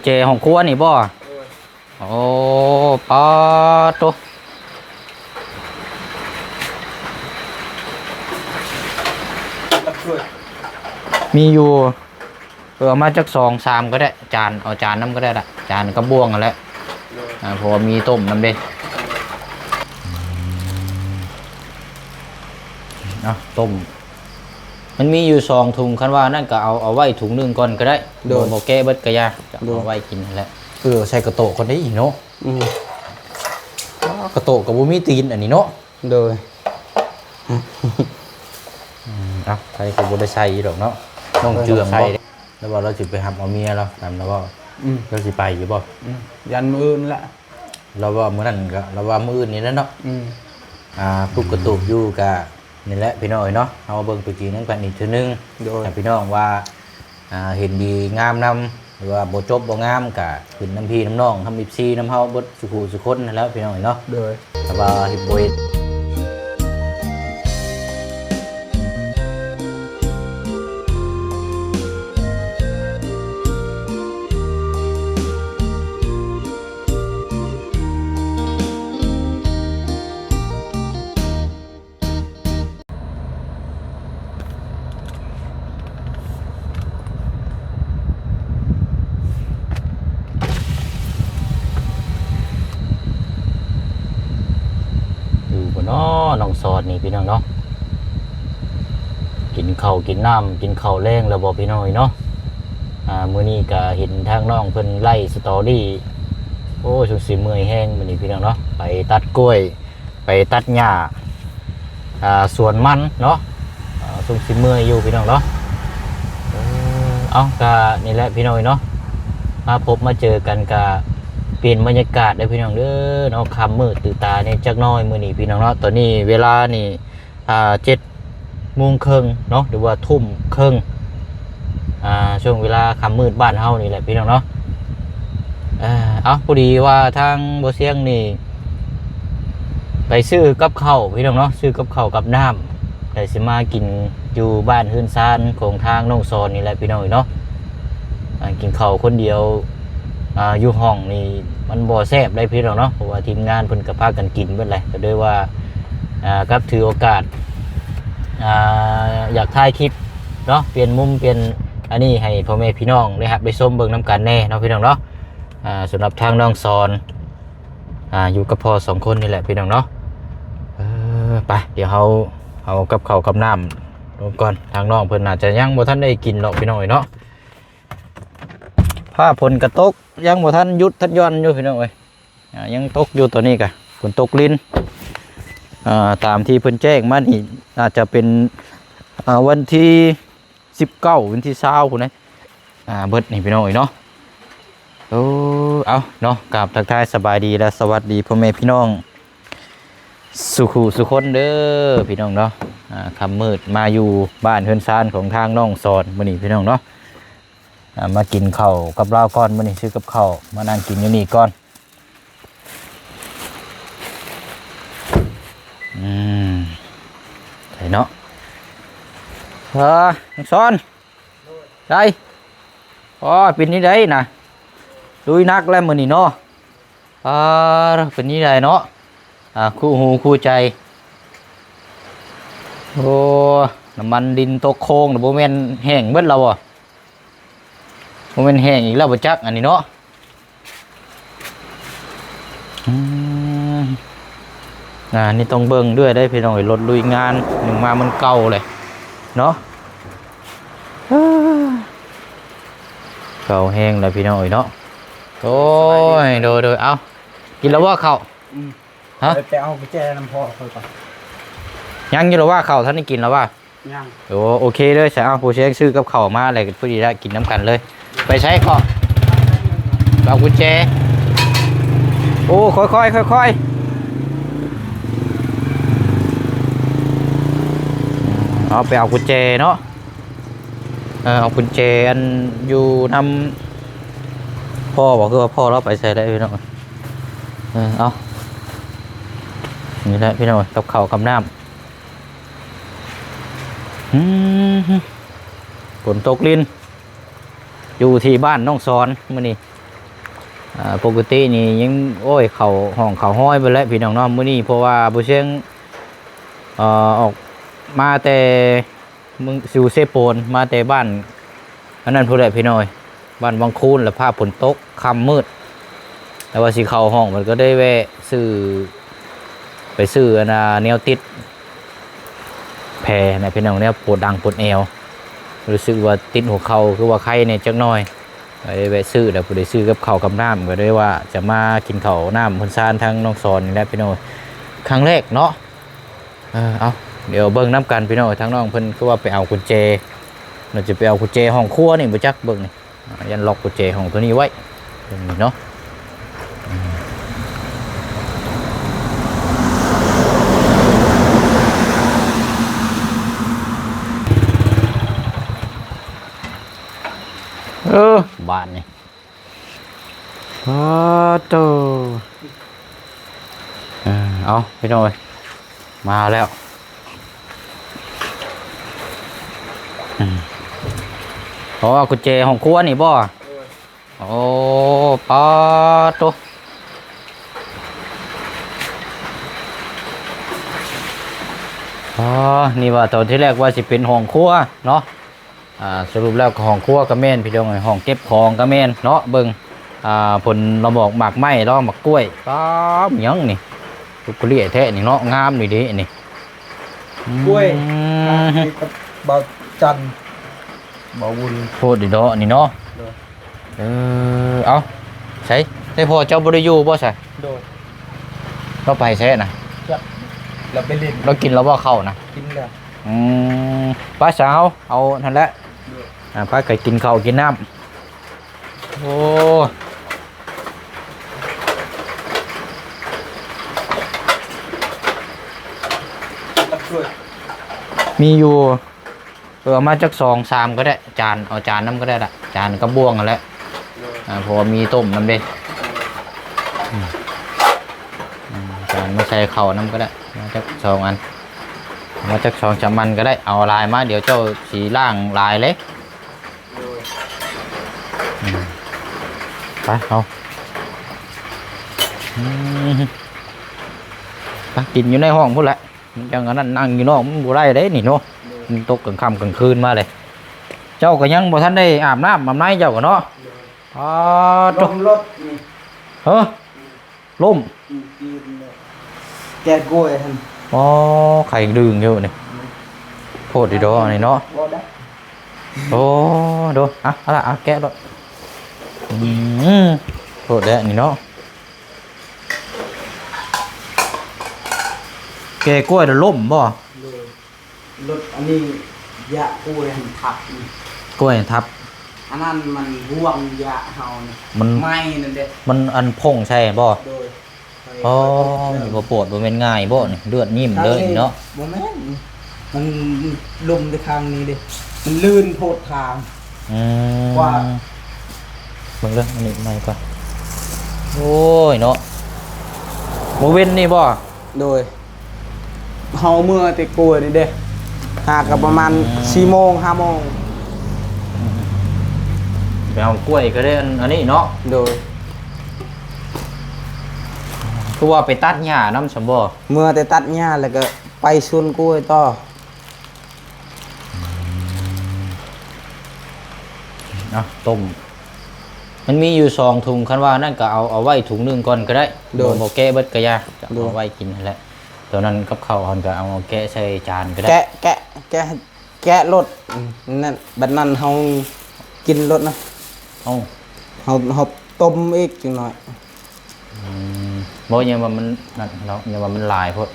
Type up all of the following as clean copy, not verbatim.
เจของครัวนี่บ่โอ้ปอตัวมีอยู่มาจาก2-3ก็ได้จานเอาจานน้ำก็ได้ละจานกระบวงกันแล้วเพราะมีต้มน้ำเด้ต้มมันมีอยู่2 ถุงคันว่านั่นก็เอาไว้ถุงนึงก่อนก็ได้โดนโมแก้เบิดกระยาเอาไว้กินแล้วใส่กระโตกคนได้อีกเนาะกระโตกกับบุมีตีนอันนี้เนาะโดยใส่กับบุได้ใส่ดอกเนาะต้องเจืองใส่แล้วบอกเราจะไปหาเอาเมียเราทำแล้วก็เราจะไปอยู่บ่ยันมืออื่นละเราว่ามื้อนั้นก็เราว่ามื้ออื่นนี่แล้วเนาะปลุกกระตุกอยู่กับนี่แหละพี่น้อยเนาะเอาเบิ่งตัวจริงนั่นกันอีกทีนึงแต่พี่น้องว่าเห็นดีงามนำหรือว่าบ่จบบ่งามก็ขึ้นน้ำพี่น้ำน้องทำ14น้ำเฮาเบิดสุขุสุคนนั่นแล้วพี่น้อยเนาะโดยแต่ว่าเฮ็ดบ่เฮ็ดน้องซอดนี่พี่น้องเนาะกินข้าวกินน้ำกินข้าวแรงแล้วบ่พี่น้อยเนาะมื้อนี้ก็เห็นทางน้องเพิ่นไล่สตอรี่โอ้สุดสิเมื่อยแห้งมื้อนี้พี่น้องเนาะไปตัดกล้วยไปตัดหญ้าสวนมันเนาะสุดสิเมื่อยอยู่พี่น้องเนาะก็นี่แหละพี่น้อยเนาะมาพบมาเจอกันก็เปลี่ยนบรรยากาศได้พี่น้องเด้อเนาะค่ำมืดตื่นตาเนี่ยจักน้อยมื้อนี้พี่น้องเนาะตอนนี้เวลานี่7:30เนาะหรือว่าทุ่มครึ่งช่วงเวลาค่ำมืดบ้านเฮานี่แหละพี่น้องเนาะพอดีว่าทางบ่เสียงนี่ไปซื้อกับข้าวพี่น้องเนาะซื้อกับข้าวกับน้ำได้สิมากินอยู่บ้านเฮือนซานของทางน้องซอนนี่แหละพี่น้องเนาะกินข้าวคนเดียวอยู่ห้องนี่มันบ่แซ่บได้พี่น้องเนาะเพราะว่าทีมงานเพิ่นก็พากันกินเบิดเลยก็ด้วยว่าครับถือโอกาสอยากถ่ายคลิปเนาะเปลี่ยนมุมเปลี่ยนอันนี้ให้พ่อแม่พี่น้องได้ครับได้ชมเบิ่งน้ำกันแน่เนาะพี่น้องเนาะสำหรับทางน้องซอนอยู่กับพ่อ2 คนนี่แหละพี่น้องเนาะไปเดี๋ยวเอากับข้าวกับน้ำลงก่อนทางน้องเพิ่นอาจจะยังบ่ทันได้กินหรอกพี่น้องเนาะผ้าฝนกระตกยังบ่ทันยุดทันย้อนอยู่พี่น้องเอ้ยยังตกอยู่ตัวนี้กะฝนตกลิ้นตามที่เพิ่นแจ้งมานี่อาจจะเป็นวันที่19วันที่20พุ่นนะเบิดนี่พี่น้องเอ้ยเนาะเอาเนาะกราบทักทายสบายดีและสวัสดีพ่อแม่พี่น้องสุคนเด้อพี่น้องเนาะค่ำมืดมาอยู่บ้านเฮือนซานของทางน้องสอนมื้อนี้พี่น้องเนาะมากินข้าวกับเราก่อนมื้อนี้ซื้อกับข้าวมานั่งกินอยู่นี่ก่อนใช่เนาะน้องสอนได้เป็นนี่ได้นะลุยนักแล้วมื้อนี้เนาะเป็นนี่ได้เนาะคู่หูคู่ใจโอ้น้ำมันดินตกโค้งบ่แม่นแห้งเบิดเราบ่แม่นแห้งอีกแล้วบ่จักอันนี้เนาะนี่ต้องเบิ่งด้วยได้พี่น้องรถลุยงานหนึ่งมามันเก่าเลยเนาะเก่าแห้งแล้วพี่น้องเนาะโอ้ยโดยเอากินแล้วว่าข้าวฮะไปเอาไปแจ้น้ำพอเขาก่อนยังอยู่หรอว่าข้าวท่านได้กินแล้วว่ายังโอเคเลยใช่ผู้เชี่ยวซื้อกับข้าวมาอะไรพอดีได้กินน้ำกันเลยไปใช้ข้อเอากุญแจโอ้ค่อยเอาไปเอากุญแจเนาะเอากุญแจอันอยู่นำพ่อบอกคือว่าพ่อเราไปใส่ได้พี่น้องเอานี่แหละพี่น้องกับข้าวกับน้ำฝนตกลิ้นอยู่ที่บ้านน้องซอนมื้อนี้ ปกตินี่ยังโอ้ยเขาห้องเขาห้อยไปแล้วพี่น้องเนาะมื้อนี้เพราะว่าบ่เชียงออกมาแต่เมึงซิวเซโปนมาแต่บ้านอันนั้นพุ่นแหละพี่น้อยบ้านวังคูนแล้วภาพฝนตกค่ำมืดแต่ว่าสิเข้าห้องมันก็ได้แวะซื้อไปซื้ออันแนวติดแพรนะพี่น้องแนวปวดดังปวดแอวรู้สึกว่าติดหัวเข่าคือว่าไข้เนี่ยจักหน่อยไปแวะซื้อแล้วผู้ใดซื้อกับข้าวกับน้ำก็ได้ว่าจะมากินข้าวน้ำพนซานทั้งน้องสอนนี่แหละพี่น้องครั้งแรกเนาะเอาเดี๋ยวเบิ่งน้ำกันพี่น้องทั้งน้องเพิ่นคือว่าไปเอากุญแจเราจะไปเอากุญแจห้องครัวนี่บ่จักเบิ่งนี่ยันล็อกกุญแจห้องตัวนี้ไว้ตรงนี้เนาะบ้านนี่โตเอาพี่น้อยมาแล้วเพราะว่ากุญแจห้องครัวนี่บ่โอ้ปาโตนี่ว่าตอนที่แรกว่าสิเป็นห้องครัวเนาะสรุปแล้วห้องครัวก็แม่นพี่น้องห้องเก็บของก็แม่นเนาะเบิ่งผลเราบอกหมากไม้เราหมากกล้วยป้าหยังนี่ลูกกลี้แท้นี่เนาะงามนี่ดินี่ กล้วยเบาจันเบาวุ้น โพดดิเนาะนี่เนาะเอาใช่ได้พอเจ้าบริยูบ่ใช่ โดย เราไปใช่นะ เราไปเล่น เรากินเราบ่เข้านะ กินแล้ว ป้าสาวเอานั่นแหละป้าไก่กินข้าวกินน้ำโอ้มีอยู่มาจาก2-3ก็ได้จานเอาจานน้ำก็ได้ละจานกระบ้วงกันแหละพอมีต้มน้ำเด้จานมาใส่เข่าน้ำก็ได้มาจาก2 อันมาจาก2-3 อันก็ได้เอาลายมาเดี๋ยวเจ้าสีล่างลายเล็กไปเอาไปกินอยู่ในห้องพุ่นแหละจังนั้นนั่งอยู่นอกมันบ่ได้เด้นี่เนาะมันตกกลางค่ำกลางคืนมาเลยเจ้าก็ยังบ่ทันได้อาบน้ำอาบน้ำเจ้าก็เนาะลมรถนี่ ล่มแกกล้วยท่าน ไข่ดึงอยู่นี่โพดดีดอนี่เนาะโอ้ดูเอาละแกะรถโพดแดะนี่เนาะแกกล้วยแล้วล่มบ่รถอันนี้ยะกล้วยทับกล้วยทับอันนั้นมันห่วงยะเฮานี่มันไม่นั่นเด้มันอันพงใช่บ่โดยบ่ปวดบ่เป็นง่ายบ่นี่เลือดนิ่มเลยเนาะบ่แม่นมันลมไปทางนี้ดิมันลื่นโพดทางว่ามึงเด้ออันนี้ไม่กว่าโอ้ยเนาะบ่เว้นนี่บ่โดยเฮาเมื่อแต่กล้วยนี่เด้หากับประมาณ4 โมง 5 โมงไปเอากล้วยก็ได้อันนี้เนาะโดยคือว่าไปตัดหญ้าน้ำสมบ่เมื่อแต่ตัดหญ้าแล้วก็ไปสวนกล้วยต่อต้มมันมีอยู่2 ถุงคันว่านั่นก็เอาไว้ถุงนึงก่อนก็ได้บ่แกะเบิดก็ยาเอาไว้กินนั่นแหละตัวนั้นกับข้าวเฮาก็เอาแกะใส่จานก็ได้แกะรสนั่นบัดนั้นเฮากินรสนะเฮาต้มอีกจังหน่อยบ่ยังว่ามันนั่นเนาะยังว่ามันลายโพด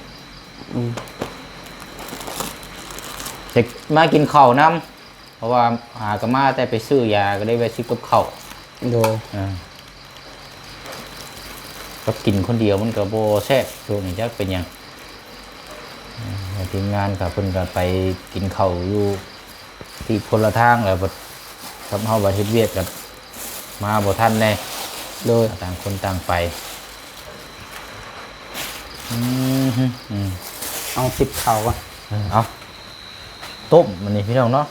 จะมากินข้าวน้ำเพราะว่าหากมาแต่ไปซื้อยาก็ได้ไปซื้อกับข้าวโดยก็กินคนเดียวมันก็บ่แซ่บช่วงนี้จักเป็นหยังทีมงานกับเพิ่นก็ไปกินข้าวอยู่ที่พลทางแล้วบ่ทำเฮาบ่เฮ็ดเวียกกับมาบ่ทันแน่โดยต่างคนต่างไปเอาติดข้าวก่อนเอาต้มมันนี่พี่น้องเนาะ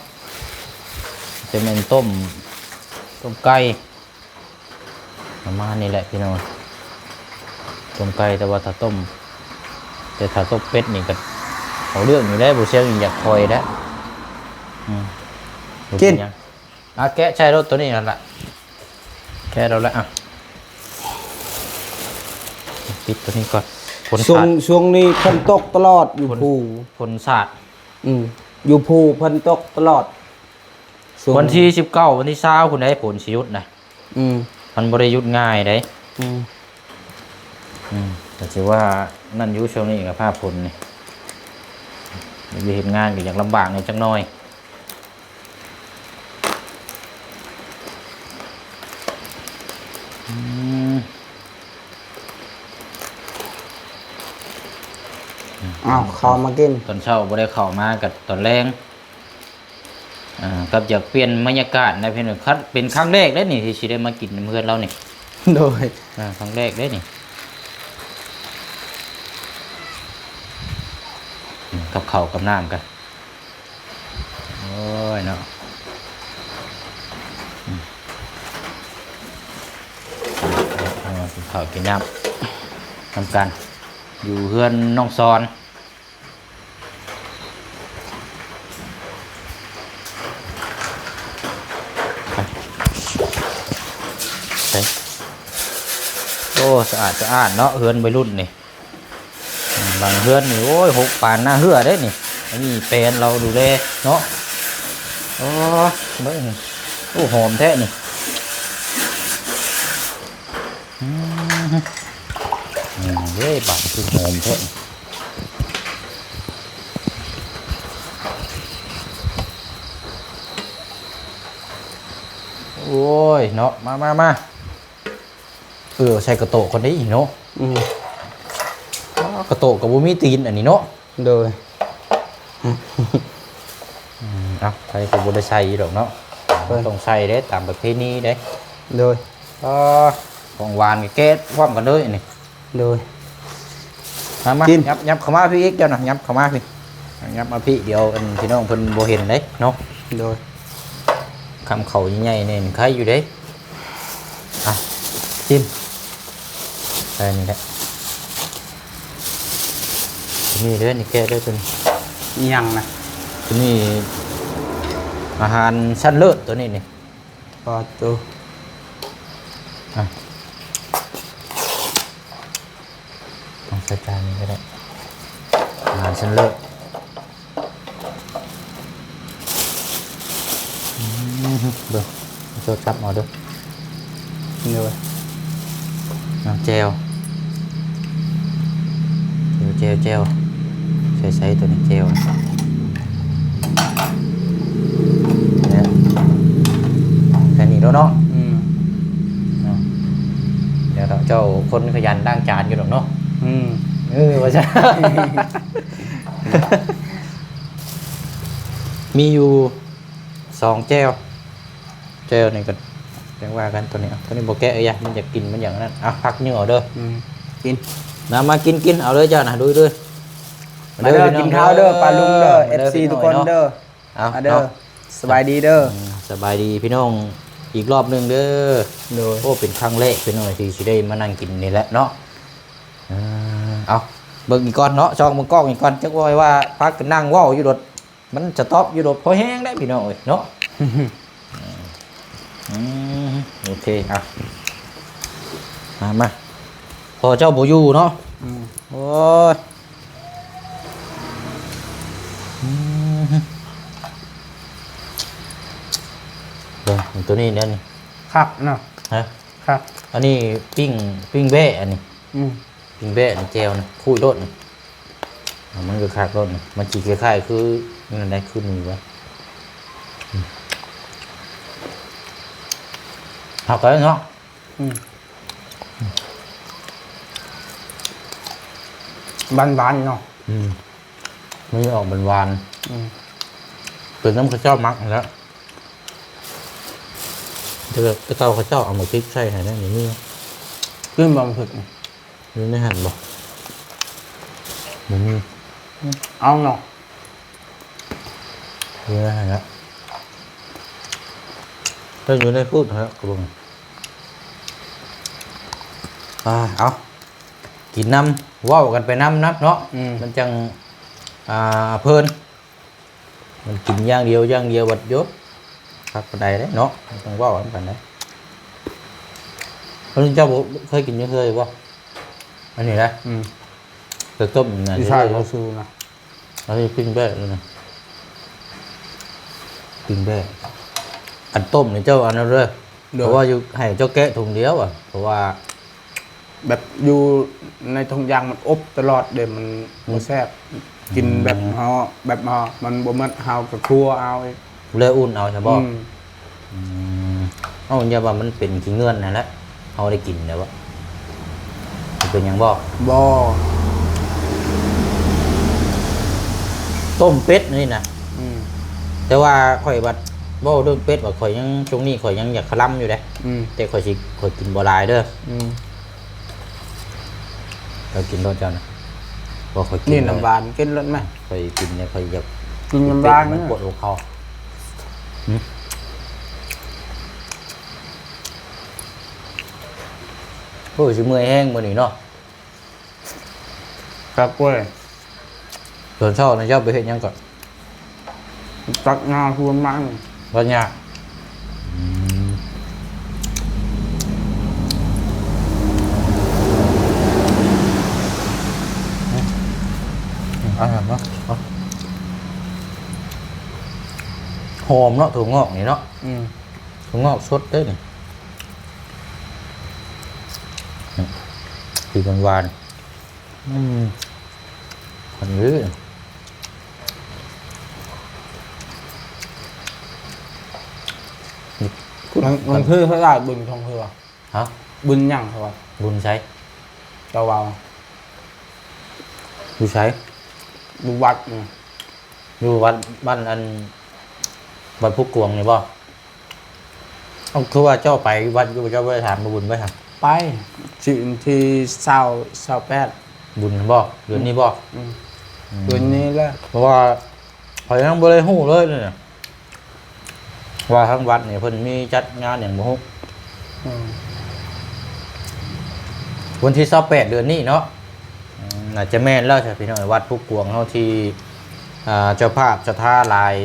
จะเป็นต้มไก่ ประมาณนี้แหละพี่น้องต้มไก่แต่ว่าถ้าต้มแต่ถ้าต้มเป็ดนี่ก็เอาเรื่องอยู่ได้บุเชียงอยากคอยได้กินแกะใช้รถตัวนี้นั่นแหละแกะเราแล้วอ่ะปิดตัวนี้ก่อนฝนสาดช่วงนี้ฝนตกตลอดอยู่ภูฝนสาดอยู่ภูฝนตกตลอดวันที่19วันที่20คุณได้ผลสิยุดนะมันบริยุทธ์ง่ายได้แต่ถือว่านั่นยุช่วงนี้กับภาพผลนี่มีเห็นงานอยู่อย่างลำบากในจังน้อยเข้ามากินตอนเช้าบ่ได้เข้ามากับตอนแรงกับอยากเปลี่ยนบรรยากาศนะเพื่อนครับเป็นครั้งแรกได้นี่ที่สิได้มากินเพื่อนเรานี่โดยครั้งแรกได้นี่กับข้าวกับน้ำกันโอ้ยเนาะกินข้าวกินน้ำทำกันอยู่เพื่อนน้องซอนโอ้สะอาดเนาะเฮือนวัยรุ่นนี่บางเฮือนนี่โอ้ย6 ปานหน้าเหือได้นี่อันนี้เป็นเราดูแลเนาะโอ้เบิ่งโอ้หอมแท้นี่เฮ้ยบางคือหอมแท้โอ้ยเนาะมาใส่กระโตกคนนี้อีกเนาะกระโตกกับบุมีตีนอันนี้เนาะโดยใส่กับบุได้ใส่ดอกเนาะต้องใส่ได้ตามประเพณีได้โดยของหวานกับแก๊สพร้อมกันเลยนี่โดยมายับเข้ามาพี่อีกเจ้าหน่ะยับเข้ามาพี่ยับมาพี่เดี๋ยวพี่น้องเพิ่นบ่เห็นได้เนาะโดยคำเขาใหญ่ๆนี่ใครอยู่ได้จิ้มใส่นี่แหละนี่เด้อนี่แก้ได้ตัวนี้ยังนะตัวนี้อาหารชั้นเลิศตัวนี้นี่พอตัวต้องใส่จานนี้ก็ได้อาหารชั้นเลิศเด้อโจทย์จับเอาเด้อเลยเจลใส่ตัวนี้เจลเนี่ยแค่นี้แล้วเนาะเดี๋ยวเราเจ้าคนขยันล้างจานอยู่หรอกเนาะว่าใช่ มีอยู่2 เจลนี่ก็เรียกว่ากันตัวนี้ตัวนี้โบแกะมันจะกินมันอย่างนั้นพักเนื้อเด้อกินมากินเอาเลยจ้านะดูด้วยมาเด้อกินข้าวเด้อปลาลุงเด้อ FC ทุกคนเด้อเด้อสบายดีเด้อสบายดีพี่น้องอีกรอบนึงเด้อโอ้เป็นครั้งแรกพี่น้องที่สิได้มานั่งกินนี่แหละเนาะเอาเบิ่งอีกก่อนเนาะช่องมึงกล้องอีกก่อนจักว่าพักกันนั่งว้าวอยู่รถมันจะตอบอยู่รถพอแห้งได้พี่น้องเอ้ยเนาะโอเคมาพอเจ้าโบยูเนาะโอ้ยตัวนี้เนี่ยนี่ครับเนาะครับอันนี้ปิ้งแบะอันนี้ปิ้งแบะเจลนะคุยรถนี่มันคือคาดรถนี่มันจีคล้ายๆคือนั่นได้คือมือวะhọc cái nó ban nó mới ở bên van từ nó có cho mặn đó được cái tao có cho một cái xay này đó như cái bằng thịt như nó hành bò như ăn nào như thế này đó tôi như đây phút thôi các bạn เอากินน้ำเว้ากันไปน้ำนับเนาะ มันจังเพลินมันกินอย่างเดียวบัดยศครับปานใดได้เนาะต้องเว้ากันปานใดเพิ่นเจ้าบ่เคยกินยังเคยบ่อันนี้นะเกิดต้มนั่น ใช่เขาซื้อนะ แล้วนี่ปิ้งแบ้เลยนะปิ้งแบ้อันต้มนี่เจ้าอันนั้นเลยเพราะว่าอยู่ให้เจ้าแกะถุงเดียวอ่ะเพราะว่า แบบอยู่ในทงยางมันอบตลอดเดี๋ยวมันบ่แซ่บกินแบบเฮามันบ่มันเฮากับครัวเอาเอง เลยอุ่นเอาใช่บ่เอาอย่าว่ามันเป็นขี้เงื่อนนั่นแหละเฮาได้กินแล้วว่าเป็นหยังบ่ บ่ ต้มเป็ดนี่นะ แต่ว่าข่อยบัดบ่เรื่องเป็ดว่าข่อยยังช่วงนี้ข่อยยังอยากคลำอยู่เด้แต่ข่อยกินบ่หลายเด้อเรากินรสจังนะบ่ข่อยกิน นี่น้ำหวานกินรสไหม ข่อยกินเนี่ยข่อยอยาก กินน้ำหวาน มันปวดหัวเข่าโอ้ยสิเมื่อยแห้งมื้อนี้เนาะ ครับเว้ย ส่วนเช้านะเจ้าไปเฮ็ดหยังก่อน ตักงาทวนมัน บ่ยากเนาะหอมเนาะถั่วงอกนี่เนาะถั่วงอกสดเด้อนี่สีหวานอันนี้มันคือเขาได้บุญทองเหือ ฮะ บุญหยังเขาว่า บุญใช้ ตะวาว บุญใช้ บุญวัดนี่ อยู่วัดบ้านอันวัดพุกกวงนี่บ่เอาคือว่าเจ้าไปวัดอยู่เจ้าไปถามมาบุญไว้ครับ ไปชื่อที่28 บุญบ่เดือนนี้บ่ เดือนนี้แหละ เพราะว่าข่อยยังบ่ได้ฮู้เลยเนี่ยว่าทางวัดนี่เพิ่นมีจัดงานหยังบ่ฮู้วันที่28เดือนนี้เนาะน่าจะแม่นแล้วใช่พี่น้องวัดพุกกวงเฮาที่เจ้าภาพศรัทธาหลาย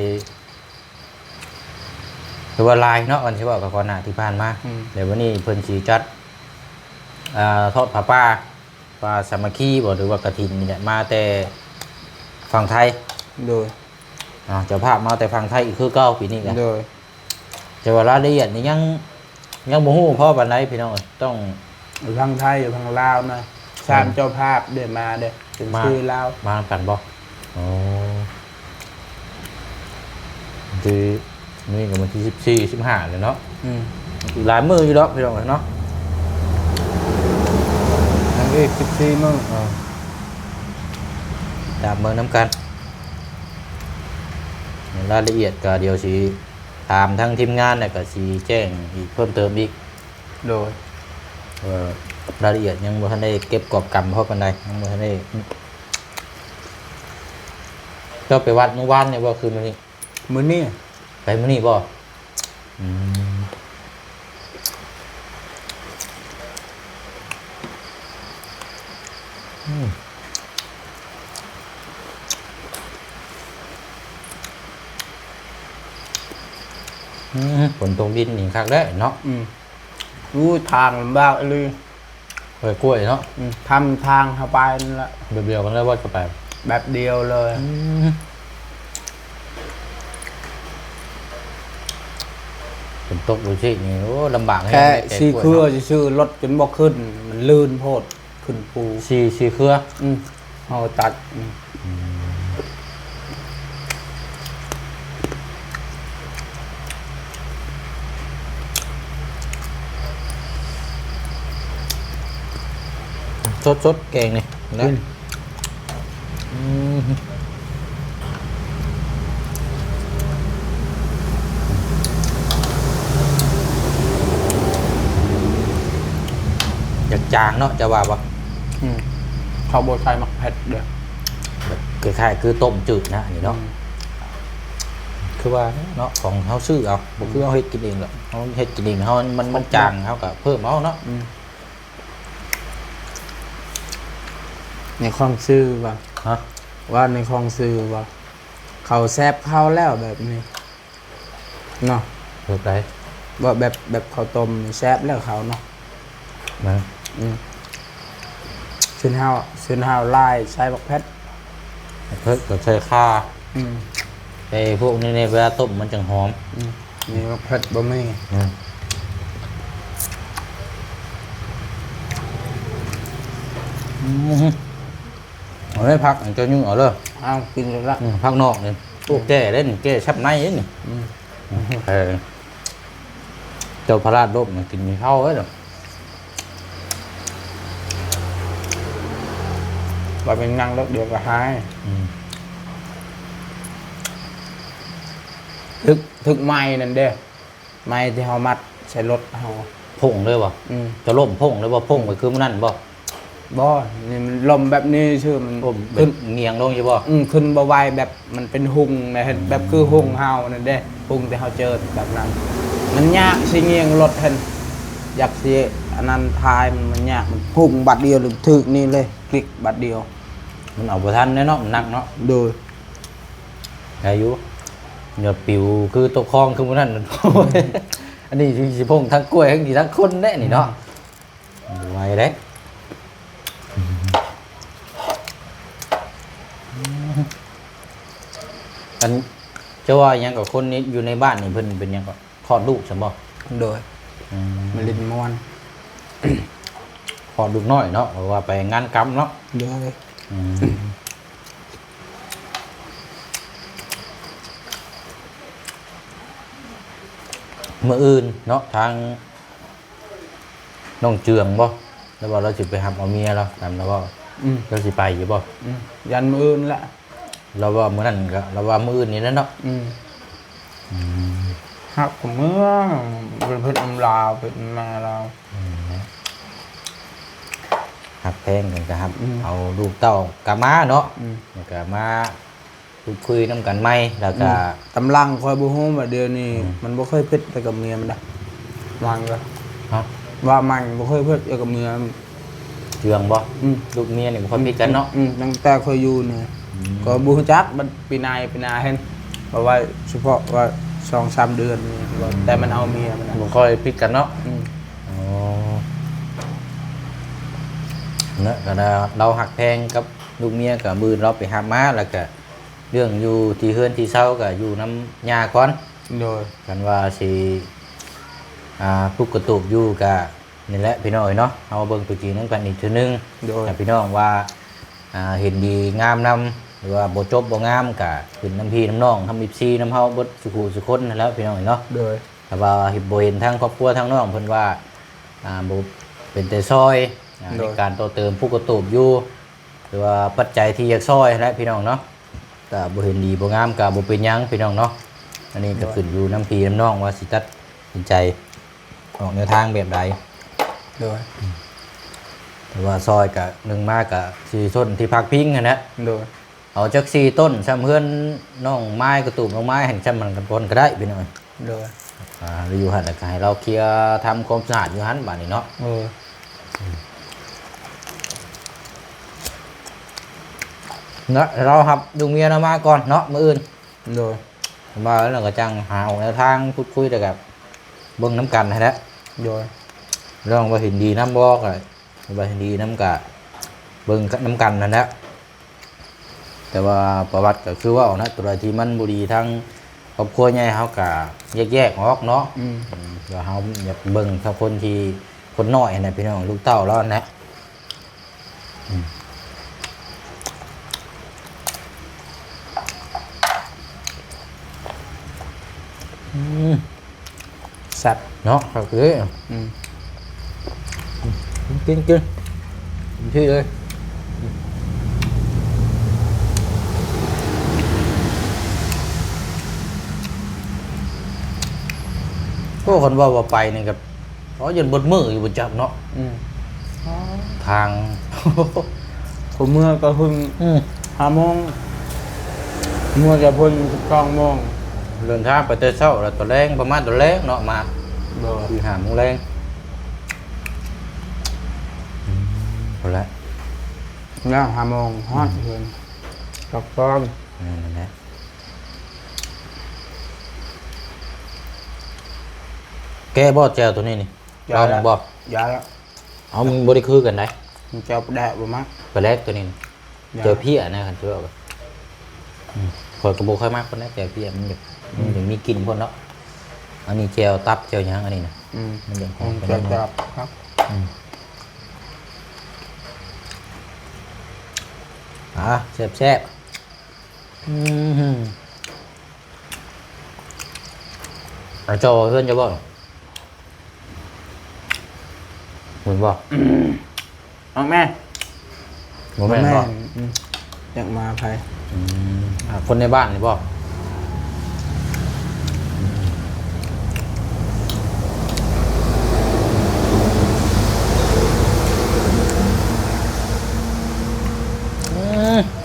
หรือว่าลายเนาะวันที่ว่ากับก่อนหน้าที่ผ่านมาเดี๋ยววันนี้เพิ่นสิจัดทอดผ้าป่าปลาสามัคคีบ่หรือว่ากฐินนี่แหละมาแต่ฝั่งไทย โดย เจ้าภาพมาแต่ฝั่งไทยอีกคือเก่าปีนี้แหละ โดย แต่ว่ารายละเอียดนี่ยังบ่ฮู้เพราะปานใดพี่น้องต้อง อยู่ทางไทยอยู่ทางลาวนะสามเจ้าภาพเดี๋ยวมาเด้เป็นชื่อลาว มากันบ่อ๋อที่นี่ก็วันที่14 15เลยเนาะหลายมื้ออยู่ดอกพี่น้องเนาะ ทางเอก14มื้อ ตามเมืองน้ำกันรายละเอียดก็เดี๋ยวสิตามทั้งทีมงานเนี่ยก็สิแจ้งอีกเพิ่มเติมอีก โดย รายละเอียดยังบ่ทันได้เก็บกอบกรรมเพราะปานใดยังบ่ทันได้เจ้าไปวัดเมื่อวานเนี่ยบ่คืนมื้อนี้ มื้อนี้ ไปมื้อนี้บ่ฝนตกดินนี่คักได้เนาะ รู้ทางลำบากเลย กล้วยเนาะ ทำทางเข้าไปนั่นแหละ เดียวๆกันเลยว่าจะไป แบบเดียวเลย ฝนตกดูสินี่โอ้ลำบาก แค่ซีเครือจะชื่อรถจนบ่ขึ้นมันลื่นโพดขึ้นปู ซีเครือ เอาตัดสดแกงนี่นะอยากจางเนาะจะว่าปะ เขาโบไทยมักเผ็ดเด้อ แบบคล้ายๆคือต้มจืดนะอันนี้เนาะคือว่าเนาะของเขาซื้อเอาบอกคือเขาเฮ็ดกินเองหรอกเขาเฮ็ดกินเองเขามันจางเขาก็เพิ่มเอาเนาะ ในคลองซื้อว่า ฮะ ว่าในคลองซื้อว่าเขาแซบเข้าแล้วแบบนี้เนาะ เลิกได้ ว่าแบบข้าวต้มแซบแล้วเขาเนาะ มา ซื้อห้าวไล่ใช้บักแพท เพิ่งก็ใช้ค่า อืม ไอ้พวกนี้ในเวลาต้มมันจังหอม นี่บักแพทบ่มี เอาได้พักอันเจ้ายุ่งเอาเลย เอากินเลยละ พักนอกเนี่ยพวกแก่เล่นแก่ชับในนี่ อืม เจ้าพระราชร่มมันกินมีข้าวไว้หรอ ว่าเป็นนั่งรถเดียวก็หายถึกไม้นั่นเด้ไม้ที่เฮามัดใช้รถเฮา พงเลยบ่ จะล่มพงเลยบ่พงไปคือมันนั่นบ่ บ่นี่มันลมแบบนี้ชื่อมัน ล่มแบ ขึ้น บเงียงลงอยู่บ่ ขึ้นบ่ไหวแบบมันเป็นหุงนะเห็นแบบคือหุงเฮานั่นเด้หุงที่เฮาเจอแบบนั้น มันยากสิเงียงรถเห็นอยากสิอันนั้นทายมันยากมันหุงบัดเดียวหรือถึกนี่เลยคลิกบัดเดียว มันเอาบ่ทันเนาะมันหนักเนาะ โดย อายุเนื้อปิวคือตกคลองคือมันนั่น อันนี้สิพงทั้งกล้วยทั้งกี่ทั้งคนแน่นี่เนาะไวเด้กันจะว่าหยังกับคนนี้อยู่ในบ้านนี่เพิ่นเป็นหยังก็คลอดลูกซั่นบ่ โดยมันลินม่วน คลอดลูกน้อยเนาะเพราะว่าไปงานกรรมเนาะ โดย เมื่ออื่นเนาะทางน้องเจืองบ่แล้วว่าเราสิไปหาเอาเมียเราตามแล้วก็เราสิไปอยู่บ่ ยันมืออื่นละ เราว่ามื้อนั้นก็เราว่ามื้ออื่นนี่แหละเนาะ หักของเมื่อเป็นเพื่อนอำลาวเป็นมาลาว หักแพงกันก็ครับเอาลูกเต้ากะมาเนาะแล้วก็มาพูดคุยนํกันใหม่แล้วก็ ตำลังคอยบุ้มว่าเดียวนี้มันบ่เคยเพิดไปกับเมียมันได้มันก็ ฮะ ว่ามันบ่เคยเพิดไปกับเมีย เจืองบ่ลูกเมียนี่บ่ค่อยมีกันเนาะ ตั้งแต่เคยอยู่เนี่ยก็บูจักมันปีนายเห็นเพราะว่าเฉพาะว่า2-3 เดือนนี่แต่มันเอาเมียมัน บ่ค่อยพิดกันเนาะอ๋อเนาะก็เราหักแพงกับลูกเมียก็มือเราไปหามาแล้วก็เรื่องอยู่ที่เฮือนที่เซาก็อยู่น้ำยาก่อน โดย กันว่าสิผู้กระตูบอยู่ก็นี่แหละพี่น้องเนาะเอาเบิ่งตัวจริงนั่นกันอีกทีนึง โดย แต่พี่น้องว่าเห็นดีงามนำหรือว่าบ่จบบ่งามก็ขึ้นน้ำพี่น้ำน้องทำ14น้ำเฮาเบิดสุขุสุคนนั่นแหล้วพี่น้องเนาะ โดย แต่ว่าเห็นบ่เห็นทางครอบครัวทางน้องเพิ่นว่าบ่เป็นแต่ซอยในการต่อเติมผู้กระตูบอยู่หรือว่าปัจจัยที่อยากซอยนั่นแหละพี่น้องเนาะแต่บ่เห็นดีบ่งามก็บ่เป็นหยังพี่น้องเนาะอันนี้ก็ขึ้นอยู่น้ำพี่น้ำน้องว่าสิตัดสินใจออกแนวทางแบบใด โดย แต่ว่าซอยกับหนึ่งมากกับสี่ต้นที่พักพิงนะ โดย เอาจากสี่ต้นซ้ำเพื่อนน้องไม้กระตูบน้องไม้แห่งซ้ำมันกันปนก็ได้พี่น้อย โดย เราอยู่หันแล้วก็ให้เราเคลียร์ทำความสะอาดอยู่หันบ้านนี้เนาะเนาะเราครับดูเมียเรามาก่อนเนาะมื้ออื่น โดย มาแล้วเราก็จังหาแนวทางพูดคุยแต่กับเบิ่งน้ำกันให้แล้ว โดย เรื่องว่าเห็นดีน้ำบอกเลยว่าเห็นดีน้ำกะเบิ่งน้ำกันนั่นแหละแต่ว่าประวัติก็คือว่านะตัวที่มันบุรีทั้งครอบครัวใหญ่เขากะแยกออกเนาะเดี๋ยวเขาอยากเบิ่งถ้าคนที่คนน้อยนะพี่น้องลูกเต้าแล้วนะสัตว์ เนาะครับคือกินที่เลยก็คนว่าไปนี่กับยันบนมืออยู่บนจับเนาะทาง ผมเมื่อก็เพิ่ง5 โมงเมื่อจะพ้น12 โมง เดินทางไปแต่เช้าแล้วตัวแรงประมาณตัวแรงเนาะมา โดย คือ5 โมงแรงพอแล้ว แล้ว5 โมงฮอดเพิ่นตอกต้อง นั่นแหละแกบ่แจวตัวนี้นี่ลองบ่ ยาแล้ว เอามึงบ่ได้คือกันได้ มันเจ้าแดะบ่มัก ไปแรกตัวนี้นี่เจอพี่อ่ะนะคันเชื่อบ่ข่อยก็บ่ค่อยมักคนนั้นเจอพี่มันอยากมีกลิ่นพ่นเนาะอันนี้แจวตับแจวหยังอันนี้น่ะมันยังหอมไป เจ้า นิดนึง จับครับ แซ่บเอาจอเพื่อนจะบอกเหมือนบอก น้องแม่ โมแม่นบอก อยากมาไผ คนในบ้านนี่บอก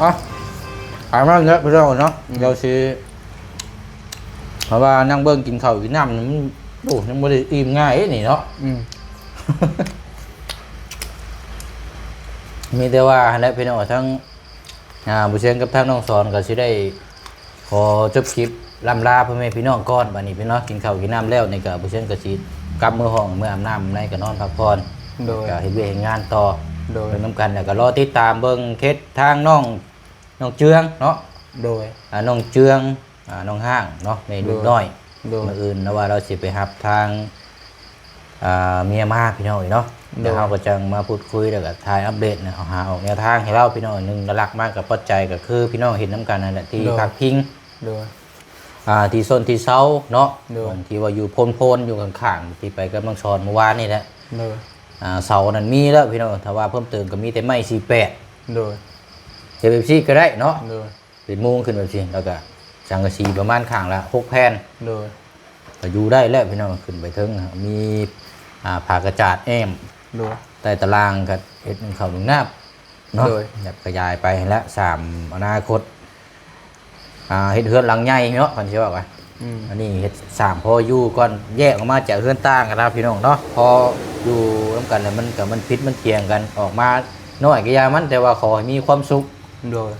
อ่ะมาเยอะไปแล้วเนาะเดี๋ยวสิเพราะว่านั่งเบิ้งกินข้าวกินน้ำมันโอ้ยังไม่ได้อิ่มง่ายนี่เนาะ มีแต่ว่าและพี่น้องทั้งบุเชียงกับทั้งน้องสอนก็สิได้ขอจบคลิปลำลาพ่อแม่พี่น้องก่อนบัดนี้พี่น้องกินข้าวกินน้ำแล้วในกับบุเชียงก็สิกลับมือห้องเมื่ออาบน้ำในก็นอนพักผ่อน โดย ก็เฮ็ดเวียกเฮ็ดงานต่อ โดย เบิ่งนำกันแล้วก็รอติดตามเบิ่งเคสทางน้องเจืองเนาะ โดย น้องเจืองน้องห้างเนาะในลูกน้อย โดย มื้ออื่นนะว่าเราสิไปรับทางเมียมาพี่น้องอีกเนาะ เดี๋ยวเราก็จะมาพูดคุยแล้วก็ทายอัปเดตนะเอาหาออกแนวทางให้เราพี่น้องหนึ่งหลักมากกับปัจจัยก็คือพี่น้องเห็นน้ำกันนั่นแหละที่พักพิง โดย ที่ส้นที่เสาเนาะ โดย ที่ว่าอยู่โพนอยู่ข้างๆที่ไปกับน้องชอนเมื่อวานนี่แหละ โดย เสานั้นมีแล้วพี่น้องถ้าว่าเพิ่มเติมก็มีแต่ไม้48 โดย เจ็บแบบซี่ก็ได้เนาะ โดย เป็นมุ้งขึ้นแบบซี่แล้วก็สังกะสีประมาณข้างละ6 แผ่น โดย ก็อยู่ได้แล้วพี่น้องขึ้นไปถึงมีผ้ากระจาดแอม โดย ใต้ตารางกับเฮ็ดหนึ่งเขาหนึ่งน้ำเนาะ โดย อยากขยายไปแล้ว3อนาคตเฮ็ดเฮือนหลังใหญ่เนาะพันสิว่าว่าอันนี้เฮ็ด3พออยู่ก่อนแยกออกมาจากเฮือนต่างกันนะพี่น้องเนาะพออยู่ร่วมกันแล้วมันพิษมันเทียงกันออกมาน้อยก็อยามันแต่ว่าขอให้มีความสุข โดย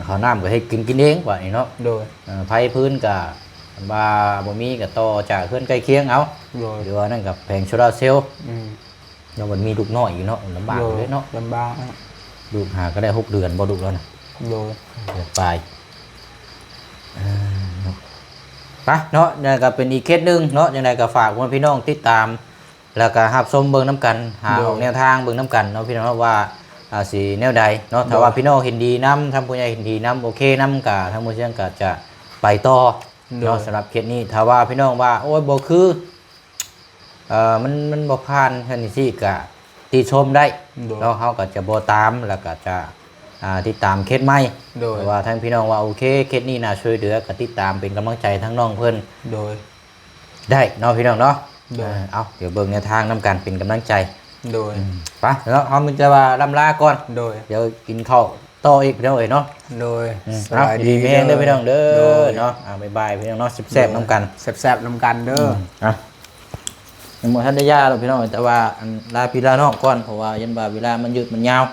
ข้าวน้ำก็ให้กินเองว่านี่เนาะ โดย ไผพื้นก็ว่าบ่มีก็ต่อจากเฮือนใกล้เคียงเอา โดย หรือว่านั่นกับแผงโซลาร์เซลล์แล้วมันมีลูกน้อยอยู่เนาะลำบากเลยเนาะ ลำบาก ลูกหาก็ได้6 เดือนบ่ลูกแล้วนะ โดย เดือนปลายไปเนาะนี่ก็เป็นอีกเคสหนึงเนาะยังไงก็ฝากพี่น้องติดตาม แล้วก็รับชมเบิ่งน้ำกันหาออกแนวทางเบิ่งน้ำกันเนาะพี่น้องว่าสิแนวใดเนาะถ้าว่าพี่น้องเห็นดีนํทางผู้ใหญ่เห็นดีนํโอเคนํก็ทางผู้เชี่ยวก็จะไปต่อเนาะสำหรับเคสนี้ถ้าว่าพี่น้องว่าโอ้ยบ่คือมันบ่ผ่านทันทีก็ติชมได้เนาะเฮาก็จะบ่ตามแล้วก็จะติดตามเคสใหม่ โดย แต่ว่าท่านพี่น้องว่าโอเคเคสนี้น่าช่วยเหลือก็ติดตามเป็นกำลังใจทั้งน้องเพิ่น โดย ได้เนาะพี่น้องเนาะ โดย เอาเดี๋ยวเบิ่งแนวทางนํกันเป็นกำลังใจ โดย ไปแล้วเฮามันจะว่าลำลาก่อน โดย เดี๋ยวกินข้าวต่ออีกพี่น้องเอ้ยเนาะ โดย เอาดีๆแม่งเด้อพี่น้องเด้ โด อย เนาะบ๊ายบายพี่น้องเนาะแซ่บๆนํกัน แซ่บๆน้ำกันเด้อ ยังบ่ทันได้ย่าหรอกพี่น้องแต่ว่าอันลาพี่ลาน้องก่อนเพราะว่ายันว่าเวลามันยืดมันยาว